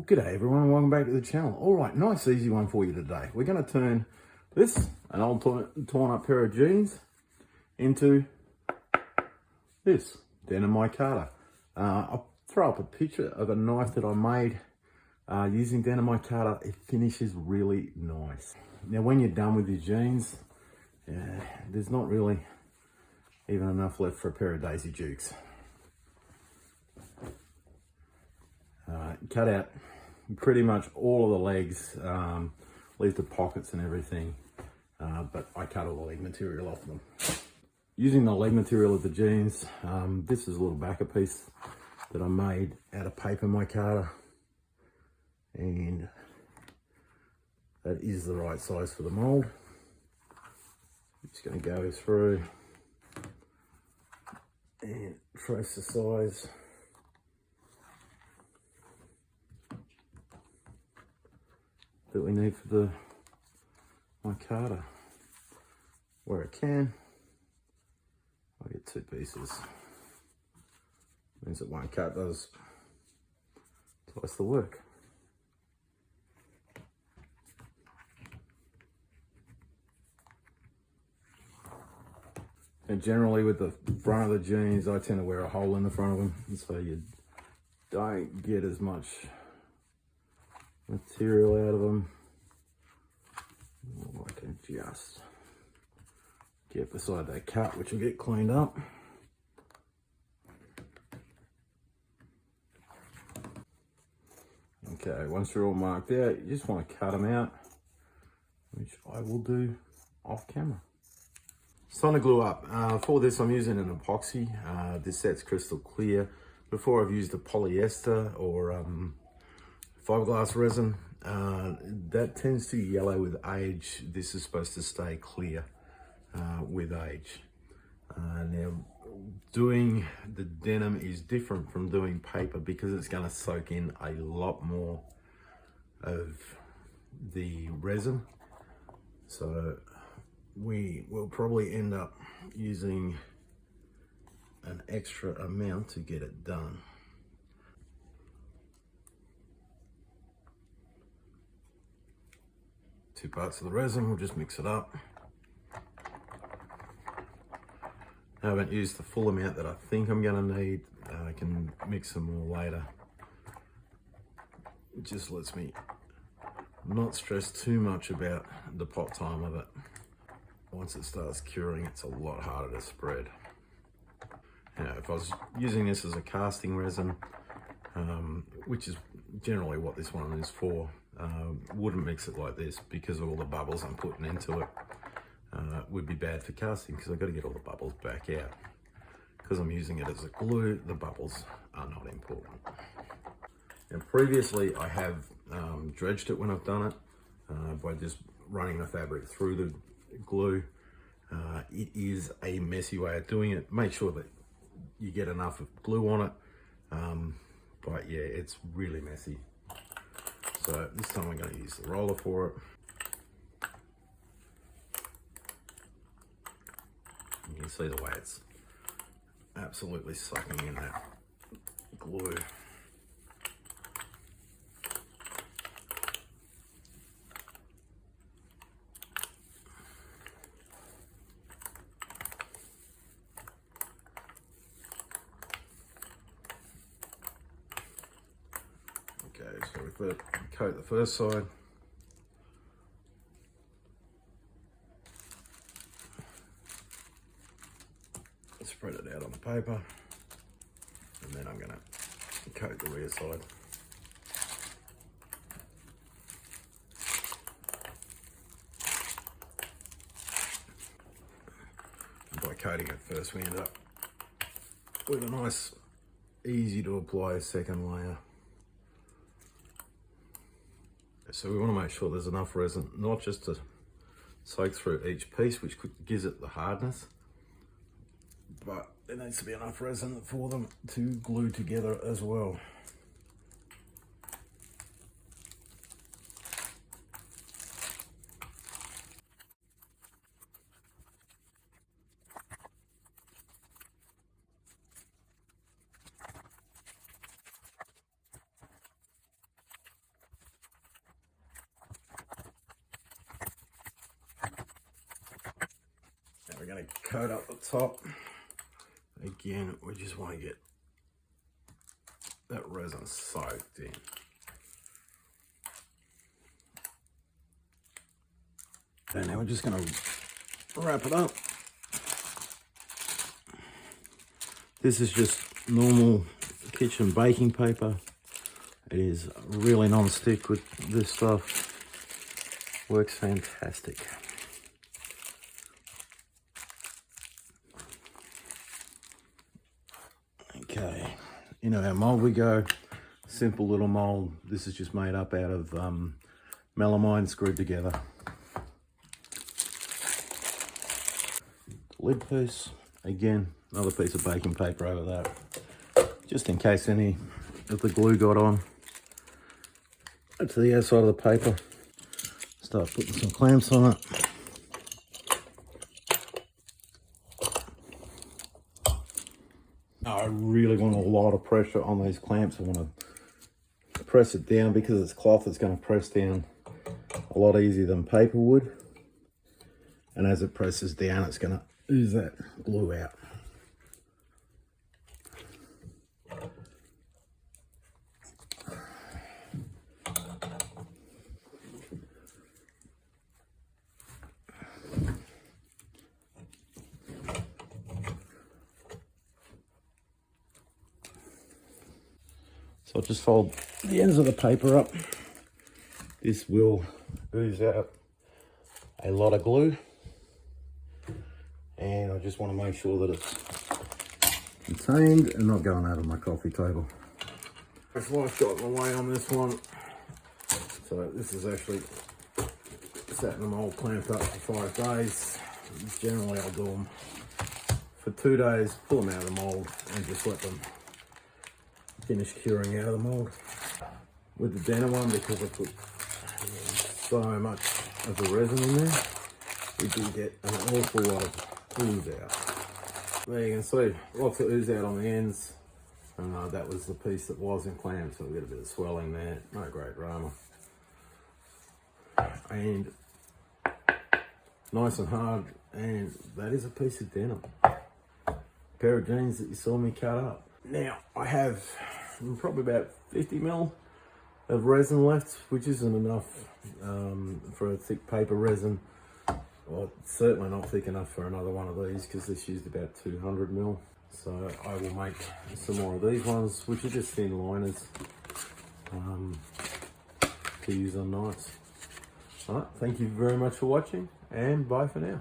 G'day everyone and welcome back to the channel. Alright, nice easy one for you today. We're going to turn this, an old torn up pair of jeans, into this, Denim Micarta. I'll throw up a picture of a knife that I made using Denim Micarta. It finishes really nice. Now when you're done with your jeans, there's not really even enough left for a pair of Daisy Dukes. Cut out pretty much all of the legs, leave the pockets and everything, but I cut all the leg material off them. Using the leg material of the jeans, this is a little backer piece that I made out of paper micarta, and that is the right size for the mold. I'm just going to go through and trace the size. That we need for the micarta. Where I can, I get two pieces. Means that one cut does twice the work. And generally with the front of the jeans, I tend to wear a hole in the front of them, so you don't get as much material out of them. I can just get beside that cut, which will get cleaned up. Okay, once they're all marked out, you just want to cut them out, which I will do off camera. It's time to glue up. For this, I'm using an epoxy. This set's crystal clear. Before, I've used a polyester or fiberglass resin. That tends to yellow with age. This is supposed to stay clear with age. Now, doing the denim is different from doing paper because it's going to soak in a lot more of the resin. So we will probably end up using an extra amount to get it done. Two parts of the resin, we'll just mix it up. I haven't used the full amount that I think I'm going to need. I can mix some more later. It just lets me not stress too much about the pot time of it. Once it starts curing, it's a lot harder to spread. Now, if I was using this as a casting resin, which is generally what this one is for, wouldn't mix it like this because of all the bubbles I'm putting into it. Would be bad for casting because I've got to get all the bubbles back out. Because I'm using it as a glue, the bubbles are not important. And previously I have dredged it when I've done it by just running the fabric through the glue. It is a messy way of doing it. Make sure that you get enough of glue on it. But yeah, it's really messy. So this time I'm going to use the roller for it. You can see the way it's absolutely sucking in that glue. Okay, so we coat the first side. Spread it out on the paper, and then I'm going to coat the rear side. And by coating it first, we end up with a nice, easy to apply second layer. So we want to make sure there's enough resin, not just to soak through each piece, which gives it the hardness, but there needs to be enough resin for them to glue together as well. going to coat up the top. Again, we just want to get that resin soaked in. And now we're just going to wrap it up. This is just normal kitchen baking paper. It is really non-stick with this stuff. Works fantastic. Okay, into our mold we go. Simple little mold. This is just made up out of melamine screwed together. Lid piece, again, another piece of baking paper over that, just in case any of the glue got on. Go to the outside of the paper, start putting some clamps on it. I really want a lot of pressure on these clamps. I want to press it down because it's cloth. It's going to press down a lot easier than paper would. And as it presses down, it's going to ooze that glue out. So I'll just fold the ends of the paper up. This will ooze out a lot of glue. And I just want to make sure that it's contained and not going out of my coffee table. There's life got in the way on this one. So this is actually sat in the mold clamped up for 5 days. Generally I'll do them for 2 days, pull them out of the mold and just let them finish curing out of the mold. With the Denim one, because I put so much of the resin in there, we do get an awful lot of ooze out. There you can see, lots of ooze out on the ends. That was the piece that wasn't clamped, so we get a bit of swelling there. No great drama. And nice and hard, and that is a piece of denim. Pair of jeans that you saw me cut up. Now, I have probably about 50 mil of resin left, which isn't enough for a thick paper resin. Well, certainly not thick enough for another one of these because this used about 200 mil. So I will make some more of these ones, which are just thin liners to use on nights. All right, thank you very much for watching, and bye for now.